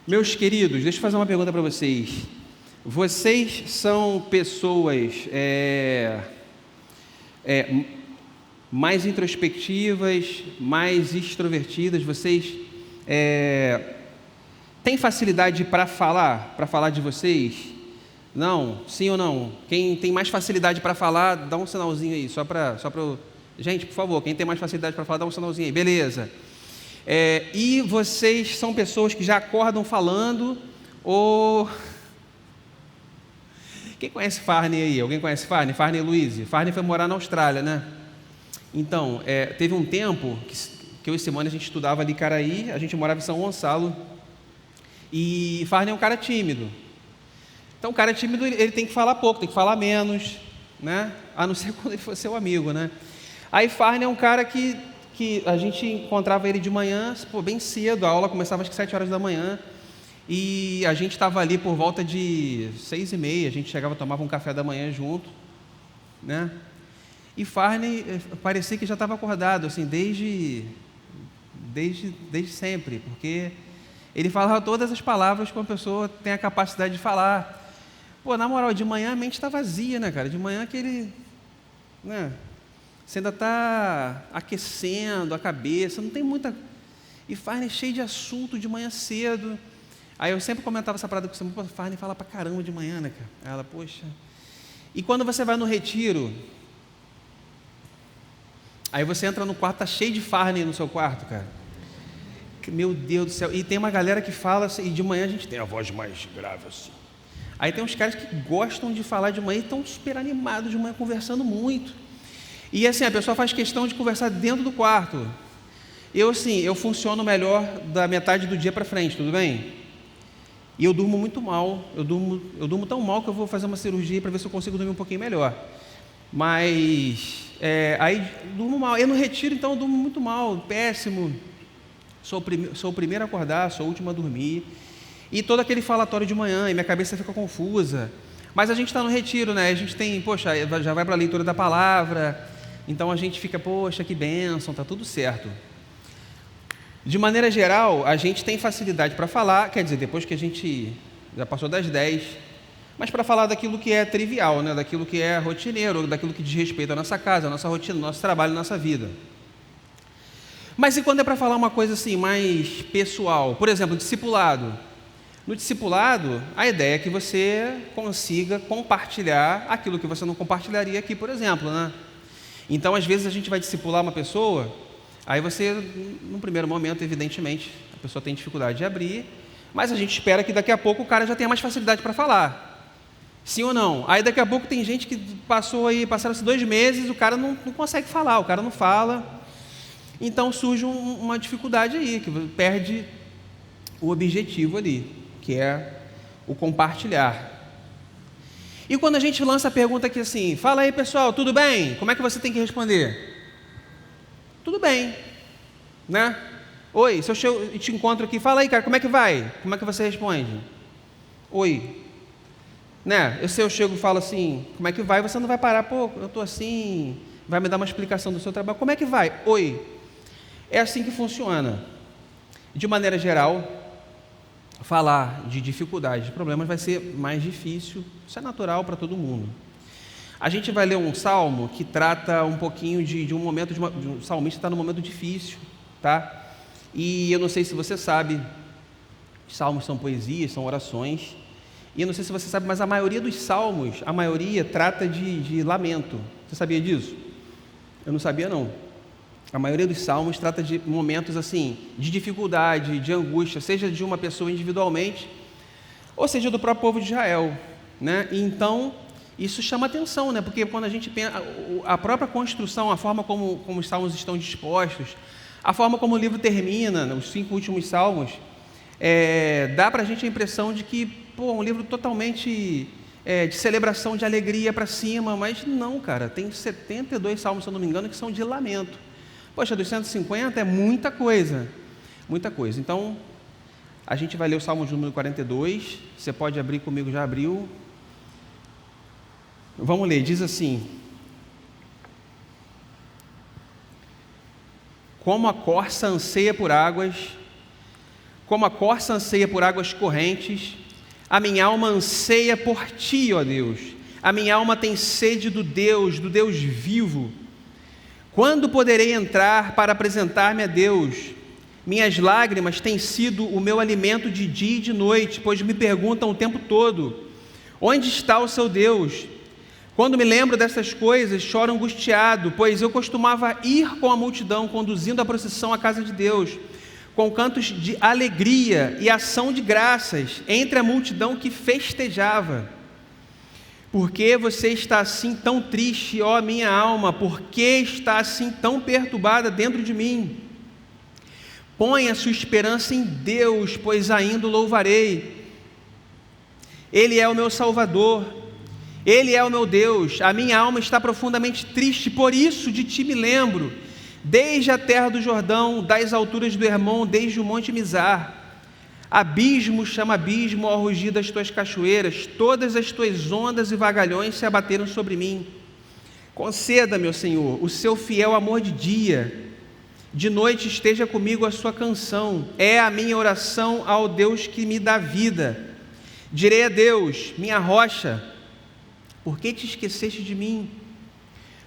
Meus queridos, deixa eu fazer uma pergunta para vocês. Vocês são pessoas mais introspectivas, mais extrovertidas? Vocês têm facilidade para falar de vocês? Não? Sim ou não? Quem tem mais facilidade para falar, dá um sinalzinho aí, só para gente, por favor, quem tem mais facilidade para falar, dá um sinalzinho aí, beleza. E vocês são pessoas que já acordam falando, ou... Quem conhece Farney aí? Alguém conhece Farney? Farney Luiz? Farney foi morar na Austrália, né? Então, teve um tempo que eu e Simone a gente estudava ali em Caraí, a gente morava em São Gonçalo, e Farney é um cara tímido. Então, o cara tímido, ele tem que falar pouco, tem que falar menos, né? A não ser quando ele for seu amigo, né? Aí Farney é um cara que a gente encontrava ele de manhã, bem cedo, a aula começava às 7 horas da manhã, e a gente estava ali por volta de 6h30, a gente chegava, tomava um café da manhã junto, né? E Farney parecia que já estava acordado, assim, desde sempre, porque ele falava todas as palavras que uma pessoa tem a capacidade de falar. Pô, na moral, de manhã a mente está vazia, né, cara? De manhã né? Você ainda está aquecendo a cabeça, não tem muita... E Farney cheio de assunto de manhã cedo. Aí eu sempre comentava essa parada com você, pô, Farney fala pra caramba de manhã, né, cara? Aí ela, poxa... E quando você vai no retiro, aí você entra no quarto, tá cheio de Farney no seu quarto, cara. Meu Deus do céu. E tem uma galera que fala assim, e de manhã a gente tem a voz mais grave assim. Aí tem uns caras que gostam de falar de manhã e estão super animados de manhã, conversando muito. E assim, a pessoa faz questão de conversar dentro do quarto. Eu funciono melhor da metade do dia para frente, tudo bem? E eu durmo muito mal. Eu durmo tão mal que eu vou fazer uma cirurgia para ver se eu consigo dormir um pouquinho melhor. Mas, aí durmo mal. Eu no retiro, então, eu durmo muito mal, péssimo. Sou o primeiro a acordar, sou o último a dormir. E todo aquele falatório de manhã, e minha cabeça fica confusa. Mas a gente está no retiro, né? A gente tem, poxa, já vai para a leitura da palavra. Então a gente fica, poxa, que bênção, está tudo certo. De maneira geral, a gente tem facilidade para falar, quer dizer, depois que a gente já passou das 10, mas para falar daquilo que é trivial, né? Daquilo que é rotineiro, daquilo que diz respeito à nossa casa, à nossa rotina, ao nosso trabalho, à nossa vida. Mas e quando é para falar uma coisa assim, mais pessoal? Por exemplo, discipulado. No discipulado, a ideia é que você consiga compartilhar aquilo que você não compartilharia aqui, por exemplo, né? Então, às vezes, a gente vai discipular uma pessoa, aí você, no primeiro momento, evidentemente, a pessoa tem dificuldade de abrir, mas a gente espera que daqui a pouco o cara já tenha mais facilidade para falar. Sim ou não? Aí daqui a pouco tem gente que passaram-se 2 meses, o cara não consegue falar, o cara não fala. Então surge uma dificuldade aí, que perde o objetivo ali, que é o compartilhar. E quando a gente lança a pergunta aqui assim, fala aí pessoal, tudo bem? Como é que você tem que responder? Tudo bem, né? Oi, se eu te encontro aqui, fala aí cara, como é que vai? Como é que você responde? Oi. Né? Se eu chego e falo assim, como é que vai? Você não vai parar, pô, eu estou assim, vai me dar uma explicação do seu trabalho, como é que vai? Oi. É assim que funciona. De maneira geral, falar de dificuldades, de problemas vai ser mais difícil, isso é natural para todo mundo. A gente vai ler um salmo que trata um pouquinho de um momento, de um salmista está num momento difícil, tá? E eu não sei se você sabe, salmos são poesias, são orações, e eu não sei se você sabe, mas a maioria dos salmos, a maioria trata de lamento. Você sabia disso? Eu não sabia não. A maioria dos salmos trata de momentos assim, de dificuldade, de angústia, seja de uma pessoa individualmente, ou seja do próprio povo de Israel, né? E então, isso chama atenção, né? Porque quando a gente pensa, a própria construção, a forma como os salmos estão dispostos, a forma como o livro termina, os 5 últimos salmos, dá para a gente a impressão de que, um livro totalmente de celebração, de alegria para cima, mas não, cara, tem 72 salmos, se eu não me engano, que são de lamento. Poxa, dos 150 é muita coisa, muita coisa. Então, a gente vai ler o Salmo de número 42, você pode abrir comigo, já abriu. Vamos ler, diz assim: como a corça anseia por águas, como a corça anseia por águas correntes, a minha alma anseia por ti, ó Deus. A minha alma tem sede do Deus vivo. Quando poderei entrar para apresentar-me a Deus? Minhas lágrimas têm sido o meu alimento de dia e de noite, pois me perguntam o tempo todo: onde está o seu Deus? Quando me lembro dessas coisas, choro angustiado, pois eu costumava ir com a multidão, conduzindo a procissão à casa de Deus, com cantos de alegria e ação de graças, entre a multidão que festejava. Por que você está assim tão triste, ó minha alma? Por que está assim tão perturbada dentro de mim? Põe a sua esperança em Deus, pois ainda o louvarei. Ele é o meu Salvador, Ele é o meu Deus. A minha alma está profundamente triste, por isso de ti me lembro, desde a terra do Jordão, das alturas do Hermon, desde o monte Mizar. Abismo chama abismo ao rugir das tuas cachoeiras, todas as tuas ondas e vagalhões se abateram sobre mim. Conceda, meu Senhor, o seu fiel amor de dia, de noite esteja comigo a sua canção, é a minha oração ao Deus que me dá vida. Direi a Deus, minha rocha: por que te esqueceste de mim?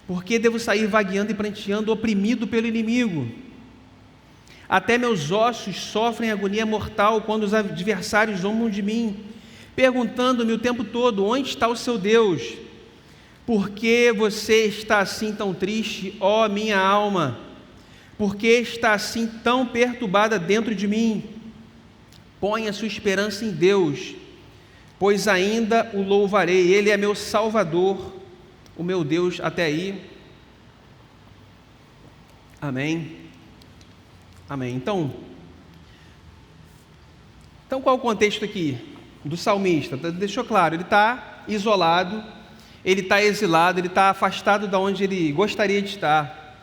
Por que devo sair vagueando e pranteando, oprimido pelo inimigo? Até meus ossos sofrem agonia mortal quando os adversários zombam de mim, perguntando-me o tempo todo: onde está o seu Deus? Por que você está assim tão triste, ó minha alma? Por que está assim tão perturbada dentro de mim? Põe a sua esperança em Deus, pois ainda o louvarei. Ele é meu Salvador, o meu Deus. Até aí. Amém. Amém. Então qual é o contexto aqui do salmista? Deixou claro, ele está isolado, ele está exilado, ele está afastado da onde ele gostaria de estar,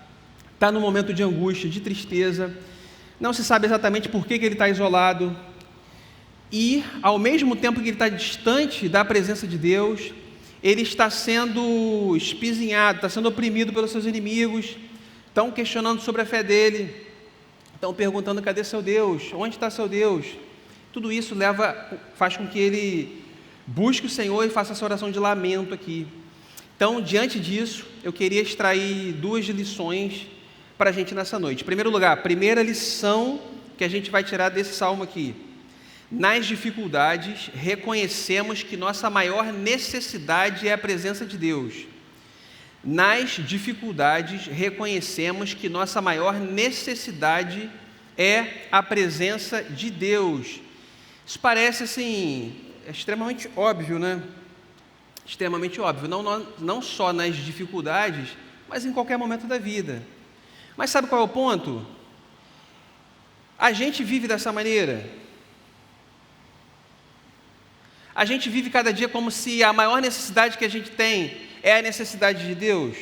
está num momento de angústia, de tristeza, não se sabe exatamente por que ele está isolado, e ao mesmo tempo que ele está distante da presença de Deus, ele está sendo espizinhado, está sendo oprimido pelos seus inimigos, estão questionando sobre a fé dele, estão perguntando: cadê seu Deus? Onde está seu Deus? Tudo isso faz com que ele busque o Senhor e faça essa oração de lamento aqui. Então, diante disso, eu queria extrair 2 lições para a gente nessa noite. Em primeiro lugar, a primeira lição que a gente vai tirar desse salmo aqui: nas dificuldades, reconhecemos que nossa maior necessidade é a presença de Deus. Nas dificuldades, reconhecemos que nossa maior necessidade é a presença de Deus. Isso parece assim, extremamente óbvio, né? Extremamente óbvio, não só nas dificuldades, mas em qualquer momento da vida. Mas sabe qual é o ponto? A gente vive dessa maneira. A gente vive cada dia como se a maior necessidade que a gente tem é a necessidade de Deus.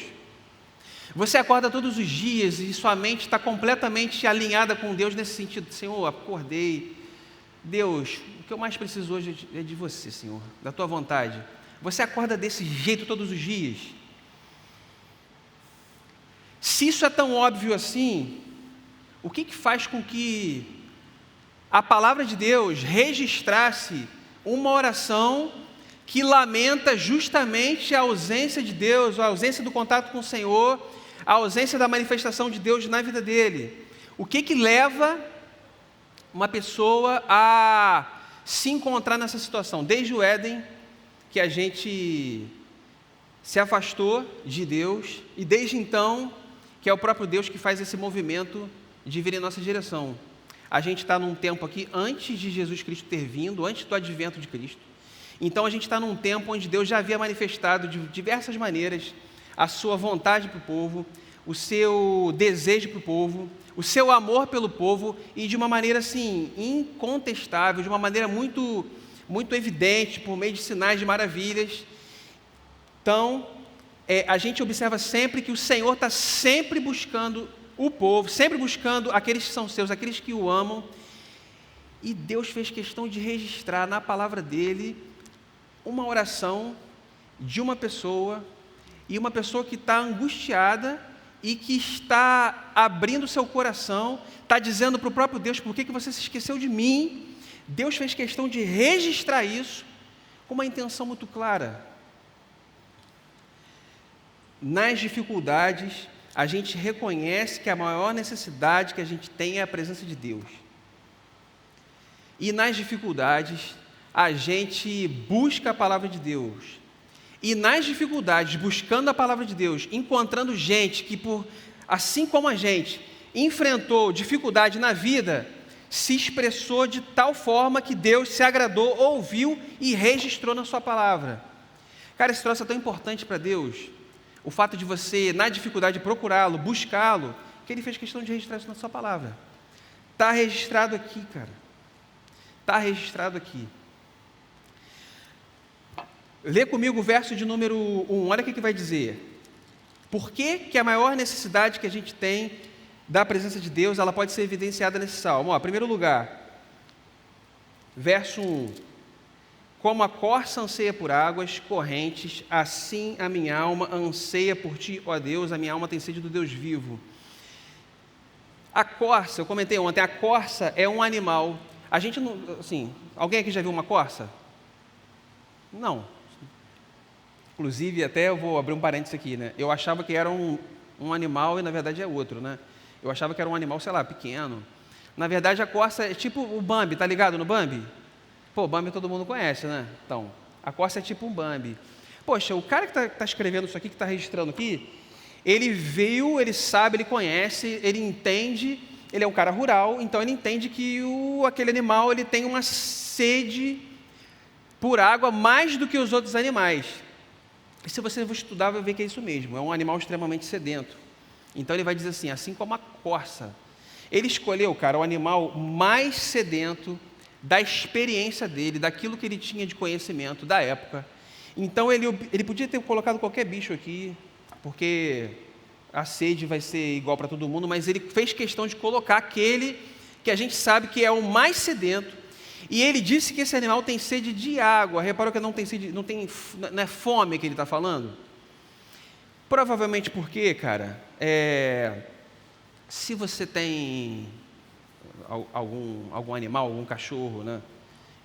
Você acorda todos os dias e sua mente está completamente alinhada com Deus nesse sentido: Senhor, acordei, Deus, o que eu mais preciso hoje é de você, Senhor, da tua vontade. Você acorda desse jeito todos os dias? Se isso é tão óbvio assim, o que faz com que a palavra de Deus registrasse uma oração que lamenta justamente a ausência de Deus, a ausência do contato com o Senhor, a ausência da manifestação de Deus na vida dele? O que leva uma pessoa a se encontrar nessa situação? Desde o Éden, que a gente se afastou de Deus, e desde então, que é o próprio Deus que faz esse movimento de vir em nossa direção. A gente está num tempo aqui antes de Jesus Cristo ter vindo, antes do advento de Cristo. Então a gente está num tempo onde Deus já havia manifestado de diversas maneiras a sua vontade para o povo, o seu desejo para o povo, o seu amor pelo povo, e de uma maneira assim, incontestável, de uma maneira muito, muito evidente, por meio de sinais de maravilhas. Então, a gente observa sempre que o Senhor está sempre buscando o povo, sempre buscando aqueles que são seus, aqueles que o amam, e Deus fez questão de registrar na palavra dele uma oração de uma pessoa, e uma pessoa que está angustiada, e que está abrindo seu coração, está dizendo para o próprio Deus: por que você se esqueceu de mim? Deus fez questão de registrar isso com uma intenção muito clara. Nas dificuldades, a gente reconhece que a maior necessidade que a gente tem é a presença de Deus. E nas dificuldades, a gente busca a palavra de Deus. E nas dificuldades, buscando a palavra de Deus, encontrando gente que, assim como a gente, enfrentou dificuldade na vida, se expressou de tal forma que Deus se agradou, ouviu e registrou na sua palavra. Cara, esse troço é tão importante para Deus, o fato de você, na dificuldade, procurá-lo, buscá-lo, que Ele fez questão de registrar isso na sua palavra. Está registrado aqui, cara. Está registrado aqui. Lê comigo o verso de número 1, olha o que vai dizer. Por que a maior necessidade que a gente tem da presença de Deus, ela pode ser evidenciada nesse salmo? Em primeiro lugar, verso 1. Como a corça anseia por águas correntes, assim a minha alma anseia por ti, ó Deus, a minha alma tem sede do Deus vivo. A corça, eu comentei ontem, a corça é um animal. A gente não, assim, alguém aqui já viu uma corça? Não. Inclusive, até eu vou abrir um parênteses aqui, né? Eu achava que era um animal e na verdade é outro, né? Eu achava que era um animal, sei lá, pequeno. Na verdade, a corça é tipo o Bambi, tá ligado no Bambi? Pô, Bambi todo mundo conhece, né? Então, a corça é tipo um Bambi. Poxa, o cara que está escrevendo isso aqui, que está registrando aqui, ele viu, ele sabe, ele conhece, ele entende, ele é um cara rural, então ele entende que aquele animal ele tem uma sede por água mais do que os outros animais. E se você estudar, vai ver que é isso mesmo, é um animal extremamente sedento. Então ele vai dizer assim como a corça. Ele escolheu, cara, o animal mais sedento da experiência dele, daquilo que ele tinha de conhecimento da época. Então ele podia ter colocado qualquer bicho aqui, porque a sede vai ser igual para todo mundo, mas ele fez questão de colocar aquele que a gente sabe que é o mais sedento. E ele disse que esse animal tem sede de água. Reparou que não é fome que ele está falando? Provavelmente porque, cara, se você tem algum animal, algum cachorro, né,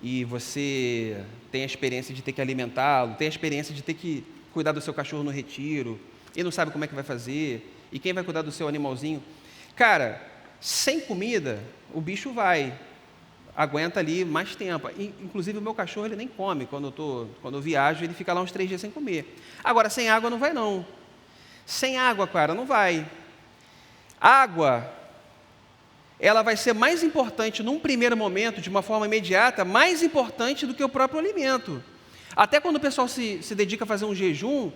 e você tem a experiência de ter que alimentá-lo, tem a experiência de ter que cuidar do seu cachorro no retiro, e não sabe como é que vai fazer, e quem vai cuidar do seu animalzinho? Cara, sem comida, o bicho aguenta ali mais tempo. Inclusive o meu cachorro ele nem come, quando eu viajo ele fica lá uns 3 dias sem comer. Agora, sem água não vai não. Sem água, cara, não vai. Água, ela vai ser mais importante num primeiro momento, de uma forma imediata, mais importante do que o próprio alimento. Até quando o pessoal se dedica a fazer um jejum,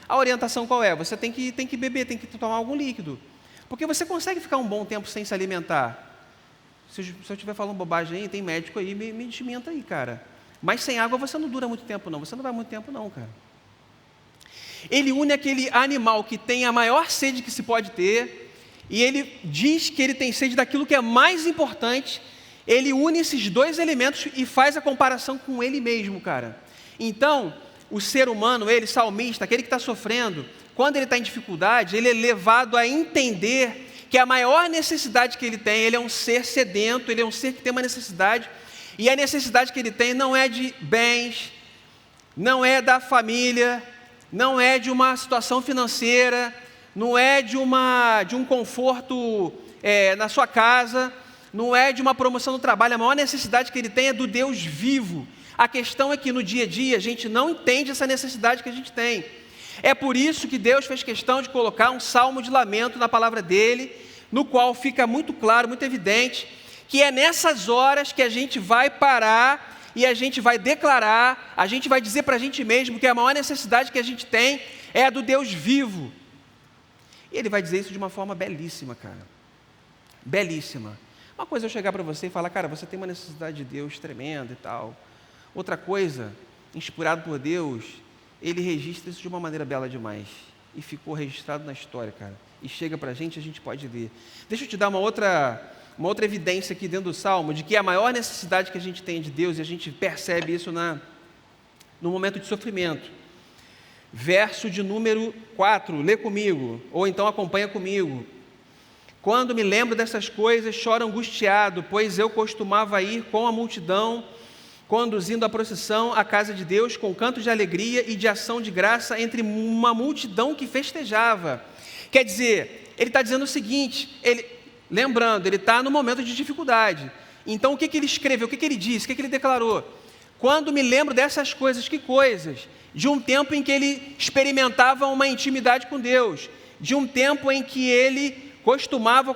a orientação qual é? Você tem que beber, tem que tomar algum líquido. Porque você consegue ficar um bom tempo sem se alimentar. Se eu estiver falando bobagem aí, tem médico aí, me desminta aí, cara. Mas sem água você não dura muito tempo não, você não vai muito tempo não, cara. Ele une aquele animal que tem a maior sede que se pode ter, e ele diz que ele tem sede daquilo que é mais importante, ele une esses dois elementos e faz a comparação com ele mesmo, cara. Então, o ser humano, ele, salmista, aquele que está sofrendo, quando ele está em dificuldade, ele é levado a entender que a maior necessidade que ele tem, ele é um ser sedento, ele é um ser que tem uma necessidade, e a necessidade que ele tem não é de bens, não é da família, não é de uma situação financeira, não é de um conforto na sua casa, não é de uma promoção no trabalho. A maior necessidade que ele tem é do Deus vivo. A questão é que no dia a dia a gente não entende essa necessidade que a gente tem. É por isso que Deus fez questão de colocar um salmo de lamento na palavra dele, no qual fica muito claro, muito evidente, que é nessas horas que a gente vai parar e a gente vai declarar, a gente vai dizer para a gente mesmo que a maior necessidade que a gente tem é a do Deus vivo. E ele vai dizer isso de uma forma belíssima, cara. Belíssima. Uma coisa é eu chegar para você e falar, cara, você tem uma necessidade de Deus tremenda e tal. Outra coisa, inspirado por Deus, ele registra isso de uma maneira bela demais. E ficou registrado na história, cara. E chega para a gente pode ler. Deixa eu te dar uma outra evidência aqui dentro do Salmo, de que a maior necessidade que a gente tem de Deus, e a gente percebe isso no momento de sofrimento. Verso de número 4, lê comigo, ou então acompanha comigo. Quando me lembro dessas coisas, choro angustiado, pois eu costumava ir com a multidão, conduzindo a procissão à casa de Deus, com cantos de alegria e de ação de graça, entre uma multidão que festejava. Quer dizer, ele está dizendo o seguinte, lembrando, ele está no momento de dificuldade. Então, o que ele escreveu, o que ele disse, o que ele declarou? Quando me lembro dessas coisas, que coisas? De um tempo em que ele experimentava uma intimidade com Deus, de um tempo em que ele costumava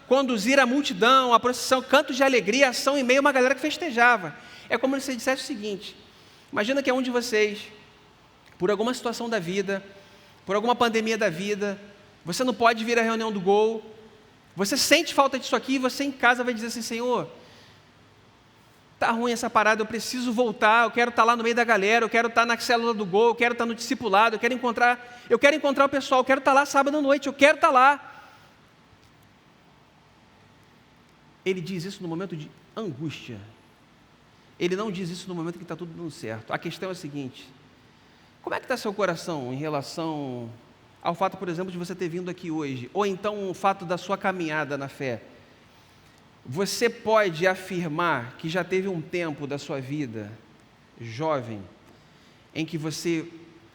conduzir a multidão, a procissão, cantos de alegria, ação em meio a uma galera que festejava. É como se ele dissesse o seguinte, imagina que é um de vocês, por alguma situação da vida, por alguma pandemia da vida, você não pode vir à reunião do Gol, você sente falta disso aqui, você em casa vai dizer assim, Senhor, está ruim essa parada, eu preciso voltar, eu quero estar lá no meio da galera, eu quero estar na célula do Gol, eu quero estar no discipulado, eu quero encontrar o pessoal, eu quero estar lá sábado à noite, eu quero estar lá. Ele diz isso no momento de angústia. Ele não diz isso no momento que está tudo dando certo. A questão é a seguinte, como é que está seu coração em relação ao fato, por exemplo, de você ter vindo aqui hoje, ou então o fato da sua caminhada na fé? Você pode afirmar que já teve um tempo da sua vida, jovem, em que você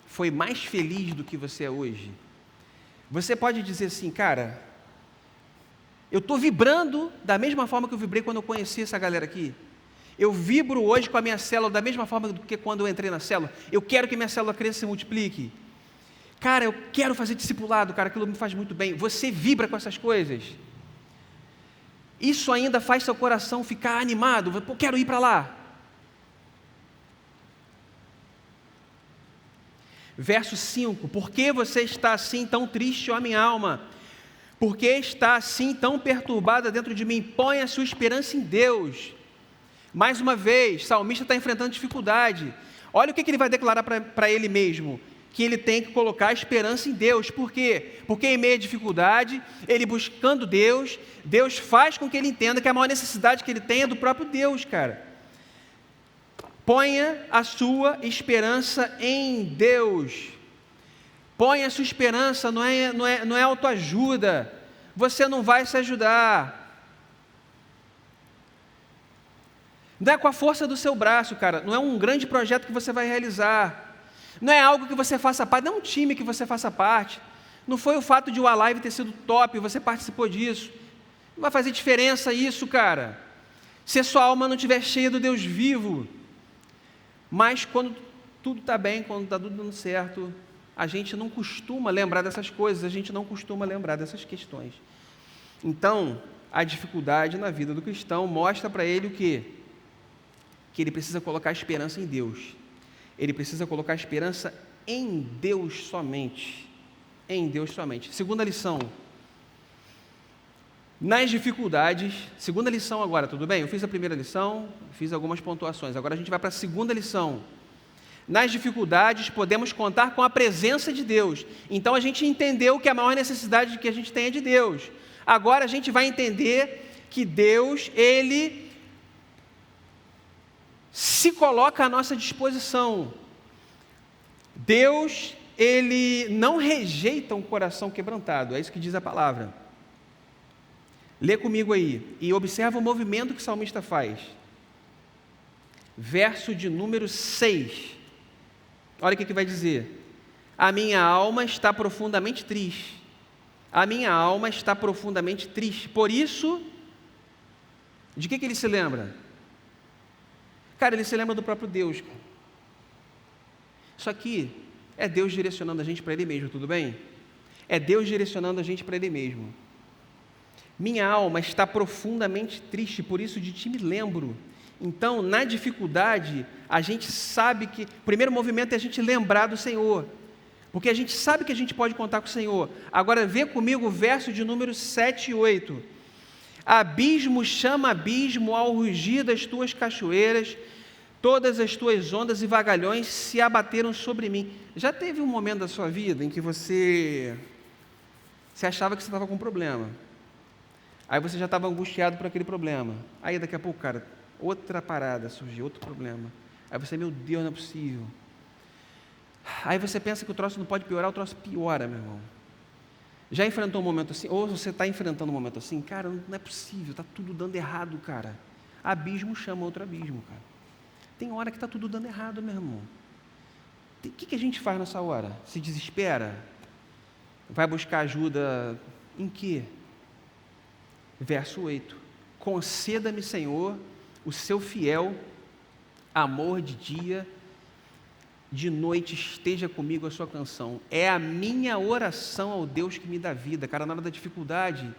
foi mais feliz do que você é hoje? Você pode dizer assim, cara, eu estou vibrando da mesma forma que eu vibrei quando eu conheci essa galera aqui. Eu vibro hoje com a minha célula da mesma forma do que quando eu entrei na célula. Eu quero que minha célula cresça e se multiplique. Cara, eu quero fazer discipulado, cara, aquilo me faz muito bem. Você vibra com essas coisas? Isso ainda faz seu coração ficar animado? Eu quero ir para lá. Verso 5, por que você está assim tão triste, ó minha alma? Por que está assim tão perturbada dentro de mim? Põe a sua esperança em Deus. Mais uma vez, o salmista está enfrentando dificuldade. Olha o que ele vai declarar para ele mesmo. Que ele tem que colocar a esperança em Deus. Por quê? Porque em meio à dificuldade, ele buscando Deus, Deus faz com que ele entenda que a maior necessidade que ele tem é do próprio Deus, cara. Ponha a sua esperança em Deus. Ponha a sua esperança, não é autoajuda. Você não vai se ajudar. Não é com a força do seu braço, cara. Não é um grande projeto que você vai realizar. Não é algo que você faça parte, não é um time que você faça parte. Não foi o fato de o Alive ter sido top, você participou disso. Não vai fazer diferença isso, cara. Se a sua alma não estiver cheia do Deus vivo. Mas quando tudo está bem, quando está tudo dando certo, a gente não costuma lembrar dessas coisas, a gente não costuma lembrar dessas questões. Então, a dificuldade na vida do cristão mostra para ele o quê? Que ele precisa colocar a esperança em Deus. Ele precisa colocar a esperança em Deus somente. Em Deus somente. Segunda lição. Nas dificuldades, segunda lição agora, tudo bem? Eu fiz a primeira lição, fiz algumas pontuações. Agora a gente vai para a segunda lição. Nas dificuldades, podemos contar com a presença de Deus. Então a gente entendeu que a maior necessidade que a gente tem é de Deus. Agora a gente vai entender que Deus, Ele se coloca à nossa disposição. Deus, Ele não rejeita um coração quebrantado, é isso que diz a palavra. Lê comigo aí, e observa o movimento que o salmista faz. Verso de número 6. Olha o que vai dizer. A minha alma está profundamente triste. A minha alma está profundamente triste. Por isso, de que ele se lembra? Cara, ele se lembra do próprio Deus. Isso aqui é Deus direcionando a gente para Ele mesmo, tudo bem? É Deus direcionando a gente para Ele mesmo. Minha alma está profundamente triste, por isso de ti me lembro. Então, na dificuldade, a gente sabe que o primeiro movimento é a gente lembrar do Senhor, porque a gente sabe que a gente pode contar com o Senhor. Agora, vê comigo o verso de número 7 e 8. Abismo chama abismo ao rugir das tuas cachoeiras, todas as tuas ondas e vagalhões se abateram sobre mim. Já teve um momento da sua vida em que você achava que você estava com um problema, aí você já estava angustiado por aquele problema, aí daqui a pouco, cara, outra parada surgiu, outro problema, aí você, meu Deus, não é possível, Aí você pensa que o troço não pode piorar, o troço piora, meu irmão. Já enfrentou um momento assim? Ou você está enfrentando um momento assim? Cara, não é possível, está tudo dando errado, cara. Abismo chama outro abismo, cara. Tem hora que está tudo dando errado, meu irmão. O que a gente faz nessa hora? Se desespera? Vai buscar ajuda em quê? Verso 8. Conceda-me, Senhor, o seu fiel amor de dia, de noite esteja comigo a sua canção. É a minha oração ao Deus que me dá vida. Cara, na hora da dificuldade,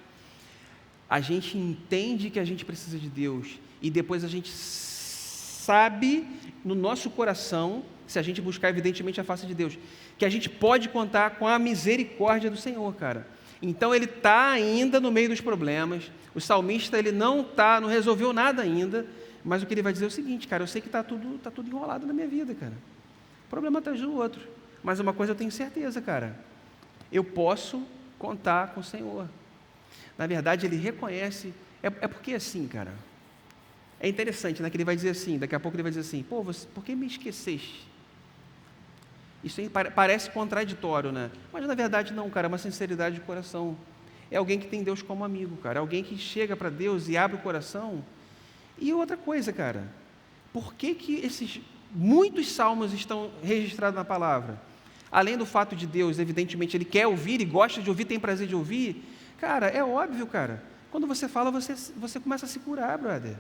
a gente entende que a gente precisa de Deus e depois a gente sabe no nosso coração, se a gente buscar evidentemente a face de Deus, que a gente pode contar com a misericórdia do Senhor, cara. Então ele está ainda no meio dos problemas, o salmista ele não resolveu nada ainda, mas o que ele vai dizer é o seguinte, cara, eu sei que está tudo enrolado na minha vida, cara. Problema atrás do outro, mas uma coisa eu tenho certeza, cara, eu posso contar com o Senhor. Na verdade ele reconhece, é porque assim, cara, é interessante, né, que ele vai dizer assim, daqui a pouco ele vai dizer assim, pô, por que me esqueceste? Isso aí parece contraditório, né? Mas na verdade não, cara, é uma sinceridade de coração. É alguém que tem Deus como amigo, cara. É alguém que chega para Deus e abre o coração. E outra coisa, cara, por que esses muitos salmos estão registrados na palavra? Além do fato de Deus, evidentemente, Ele quer ouvir e gosta de ouvir, tem prazer de ouvir. Cara, é óbvio, cara. Quando você fala, você começa a se curar, brother.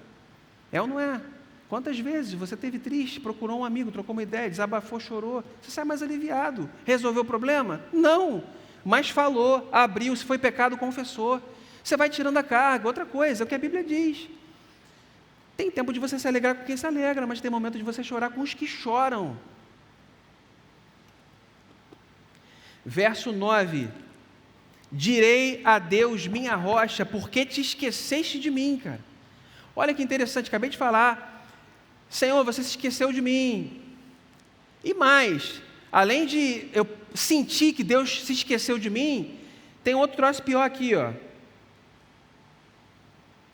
É ou não é? Quantas vezes você esteve triste, procurou um amigo, trocou uma ideia, desabafou, chorou, você sai mais aliviado. Resolveu o problema? Não, mas falou, abriu, se foi pecado, confessou. Você vai tirando a carga. Outra coisa, é o que a Bíblia diz. Tem tempo de você se alegrar com quem se alegra, mas tem momento de você chorar com os que choram. Verso 9. Direi a Deus, minha rocha, porque te esqueceste de mim, cara. Olha que interessante, acabei de falar. Senhor, você se esqueceu de mim. E mais, além de eu sentir que Deus se esqueceu de mim, tem outro troço pior aqui, ó.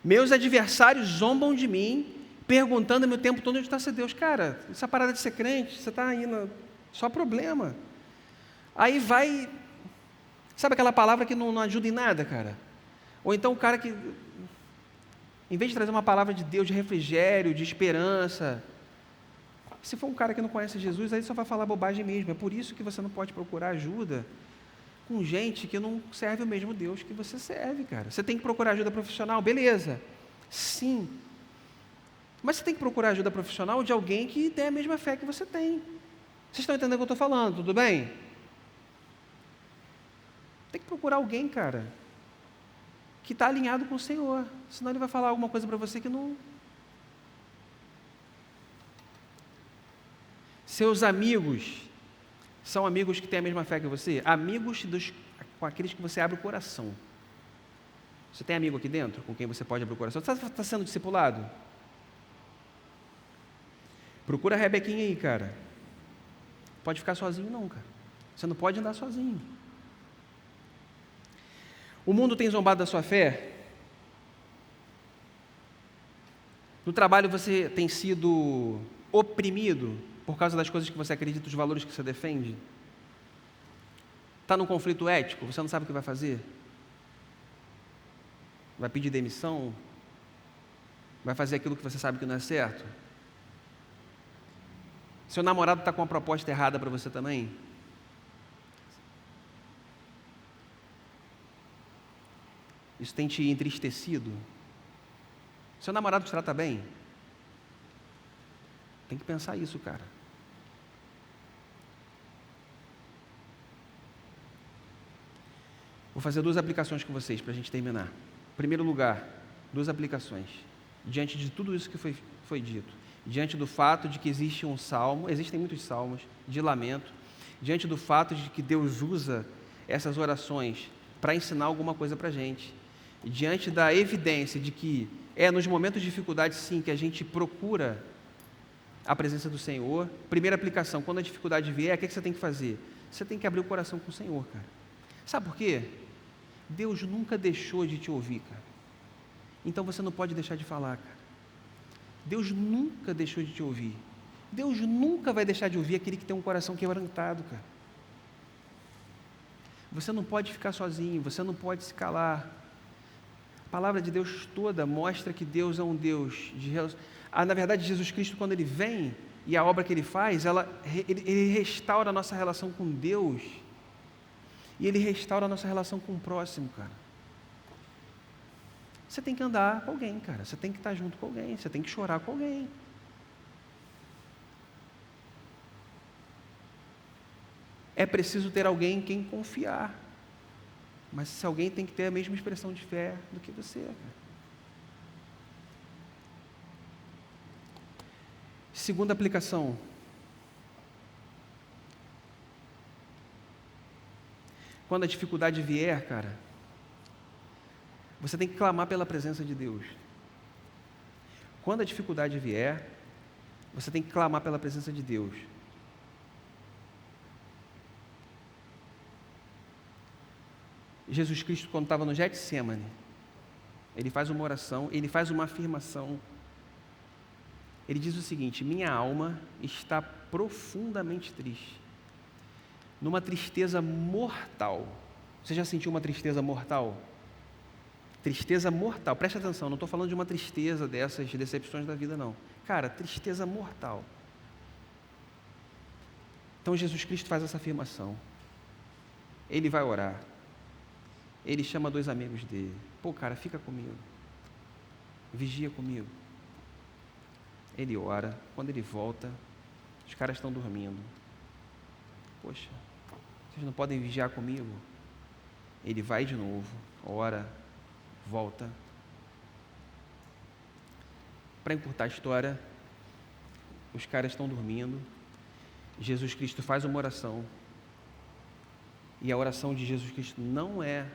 Meus adversários zombam de mim, perguntando-me o tempo todo onde está ser Deus. Cara, essa parada de ser crente, você está indo, só problema. Aí vai, sabe aquela palavra que não ajuda em nada, cara? Ou então o cara que, em vez de trazer uma palavra de Deus, de refrigério, de esperança, se for um cara que não conhece Jesus, aí só vai falar bobagem mesmo. É por isso que você não pode procurar ajuda com gente que não serve o mesmo Deus que você serve, cara. Você tem que procurar ajuda profissional, beleza. Sim. Mas você tem que procurar ajuda profissional de alguém que tem a mesma fé que você tem. Vocês estão entendendo o que eu estou falando, tudo bem? Tem que procurar alguém, cara, que está alinhado com o Senhor. Senão ele vai falar alguma coisa para você que não... Seus amigos são amigos que têm a mesma fé que você? Amigos com aqueles que você abre o coração. Você tem amigo aqui dentro com quem você pode abrir o coração? Você está sendo discipulado? Procura a Rebequinha aí, cara. Pode ficar sozinho não, cara. Você não pode andar sozinho. O mundo tem zombado da sua fé? No trabalho você tem sido oprimido por causa das coisas que você acredita, os valores que você defende? Está num conflito ético, você não sabe o que vai fazer? Vai pedir demissão? Vai fazer aquilo que você sabe que não é certo? Seu namorado está com uma proposta errada para você também? Isso tem te entristecido? Seu namorado te trata bem? Tem que pensar isso, cara. Vou fazer 2 aplicações com vocês para a gente terminar. Em primeiro lugar, 2 aplicações. Diante de tudo isso que foi dito, diante do fato de que existe um salmo, existem muitos salmos de lamento, diante do fato de que Deus usa essas orações para ensinar alguma coisa para a gente, e diante da evidência de que é nos momentos de dificuldade, sim, que a gente procura a presença do Senhor. Primeira aplicação, quando a dificuldade vier, o que você tem que fazer? Você tem que abrir o coração com o Senhor, cara. Sabe por quê? Deus nunca deixou de te ouvir, cara. Então você não pode deixar de falar, cara. Deus nunca deixou de te ouvir. Deus nunca vai deixar de ouvir aquele que tem um coração quebrantado, cara. Você não pode ficar sozinho, você não pode se calar. A palavra de Deus toda mostra que Deus é um Deus de relacionamento. Na verdade, Jesus Cristo, quando Ele vem, e a obra que Ele faz, Ele restaura a nossa relação com Deus, e Ele restaura a nossa relação com o próximo, cara. Você tem que andar com alguém, cara, você tem que estar junto com alguém, você tem que chorar com alguém. É preciso ter alguém em quem confiar. Mas se alguém tem que ter a mesma expressão de fé do que você, cara. Segunda aplicação. Quando a dificuldade vier, cara, você tem que clamar pela presença de Deus. Quando a dificuldade vier, você tem que clamar pela presença de Deus. Jesus Cristo, quando estava no Getsemane, Ele faz uma oração, Ele faz uma afirmação. Ele diz o seguinte: minha alma está profundamente triste, numa tristeza mortal. Você já sentiu uma tristeza mortal? Tristeza mortal, preste atenção, não estou falando de uma tristeza dessas decepções da vida, não. Cara, tristeza mortal. Então Jesus Cristo faz essa afirmação. Ele vai orar. Ele chama 2 amigos dele. Pô, cara, fica comigo. Vigia comigo. Ele ora. Quando ele volta, os caras estão dormindo. Poxa, vocês não podem vigiar comigo? Ele vai de novo, ora, volta. Para encurtar a história, os caras estão dormindo. Jesus Cristo faz uma oração. E a oração de Jesus Cristo não é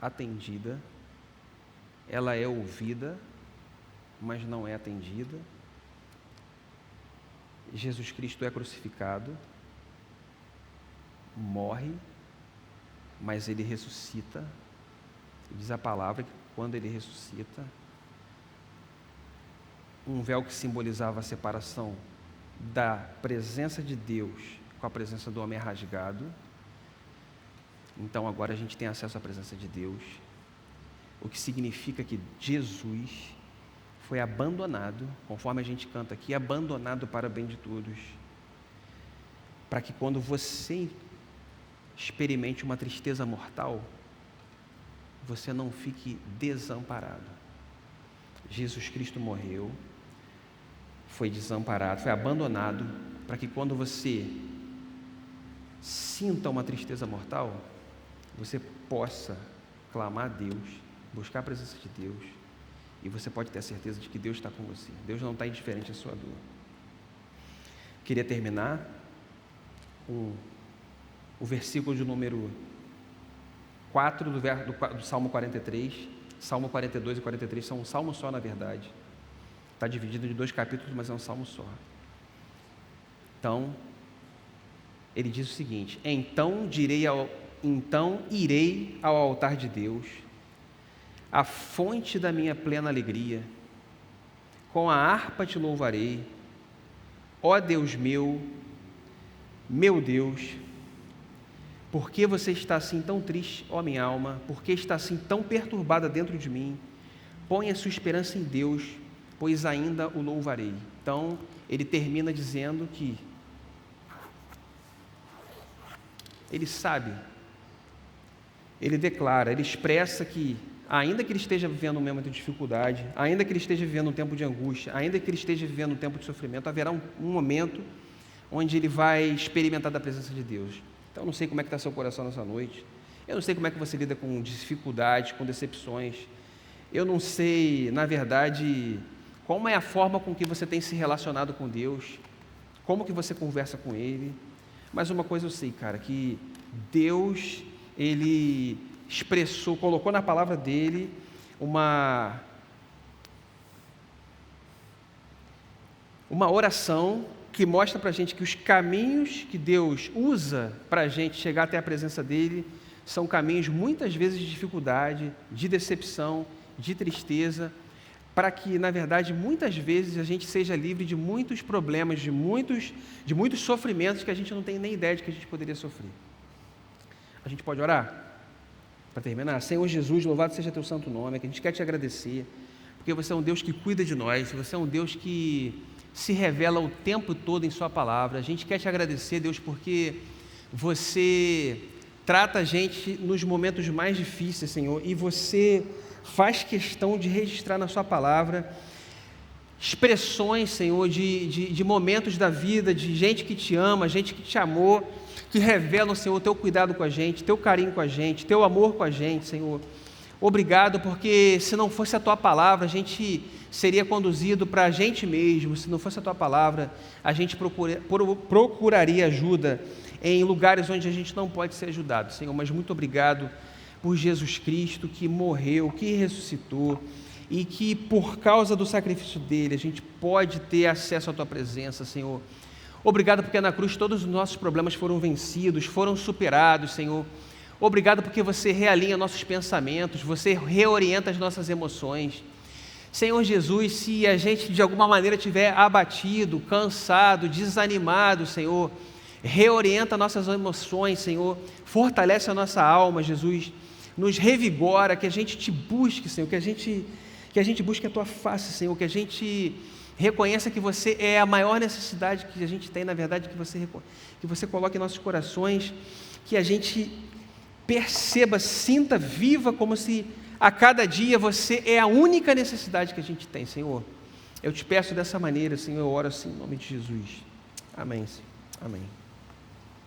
atendida, ela é ouvida, mas não é atendida. Jesus Cristo é crucificado, morre, mas Ele ressuscita. Diz a palavra que quando Ele ressuscita, um véu que simbolizava a separação da presença de Deus com a presença do homem é rasgado. Então agora a gente tem acesso à presença de Deus, o que significa que Jesus foi abandonado, conforme a gente canta aqui, abandonado para o bem de todos, para que quando você experimente uma tristeza mortal, você não fique desamparado. Jesus Cristo morreu, foi desamparado, foi abandonado, para que quando você sinta uma tristeza mortal, você possa clamar a Deus, buscar a presença de Deus, e você pode ter a certeza de que Deus está com você. Deus não está indiferente à sua dor. Queria terminar com o versículo de número 4 do Salmo 43. Salmo 42 e 43 são um salmo só, na verdade. Está dividido em 2 capítulos, mas é um salmo só. Então, ele diz o seguinte: então irei ao altar de Deus, a fonte da minha plena alegria, com a harpa te louvarei, ó Deus meu Deus. Por que você está assim tão triste, ó minha alma? Por que está assim tão perturbada dentro de mim? Põe a sua esperança em Deus, pois ainda o louvarei. Então, ele termina dizendo que ele sabe, ele declara, ele expressa que, ainda que ele esteja vivendo um momento de dificuldade, ainda que ele esteja vivendo um tempo de angústia, ainda que ele esteja vivendo um tempo de sofrimento, haverá um momento onde ele vai experimentar da presença de Deus. Então, eu não sei como é que está seu coração nessa noite, eu não sei como é que você lida com dificuldades, com decepções, eu não sei, na verdade, como é a forma com que você tem se relacionado com Deus, como que você conversa com Ele, mas uma coisa eu sei, cara, que Deus, Ele expressou, colocou na palavra dele uma oração que mostra para a gente que os caminhos que Deus usa para a gente chegar até a presença dele são caminhos muitas vezes de dificuldade, de decepção, de tristeza, para que, na verdade, muitas vezes a gente seja livre de muitos problemas, de muitos sofrimentos que a gente não tem nem ideia de que a gente poderia sofrer. A gente pode orar? Para terminar, Senhor Jesus, louvado seja teu santo nome, que a gente quer te agradecer, porque você é um Deus que cuida de nós, você é um Deus que se revela o tempo todo em sua palavra. A gente quer te agradecer, Deus, porque você trata a gente nos momentos mais difíceis, Senhor, e você faz questão de registrar na sua palavra expressões, Senhor, de momentos da vida, de gente que te ama, gente que te amou, que revelam, Senhor, o teu cuidado com a gente, teu carinho com a gente, teu amor com a gente, Senhor. Obrigado, porque se não fosse a tua palavra, a gente seria conduzido para a gente mesmo. Se não fosse a tua palavra, a gente procuraria ajuda em lugares onde a gente não pode ser ajudado, Senhor. Mas muito obrigado por Jesus Cristo, que morreu, que ressuscitou, e que por causa do sacrifício dele, a gente pode ter acesso à tua presença, Senhor. Obrigado porque na cruz todos os nossos problemas foram vencidos, foram superados, Senhor. Obrigado porque você realinha nossos pensamentos, você reorienta as nossas emoções. Senhor Jesus, se a gente de alguma maneira estiver abatido, cansado, desanimado, Senhor, reorienta nossas emoções, Senhor, fortalece a nossa alma, Jesus, nos revigora, que a gente te busque, Senhor, que a gente busque a tua face, Senhor, que a gente reconheça que você é a maior necessidade que a gente tem, na verdade, que você coloque em nossos corações, que a gente perceba, sinta, viva como se a cada dia você é a única necessidade que a gente tem, Senhor. Eu te peço dessa maneira, Senhor, eu oro assim em nome de Jesus. Amém, Senhor. Amém.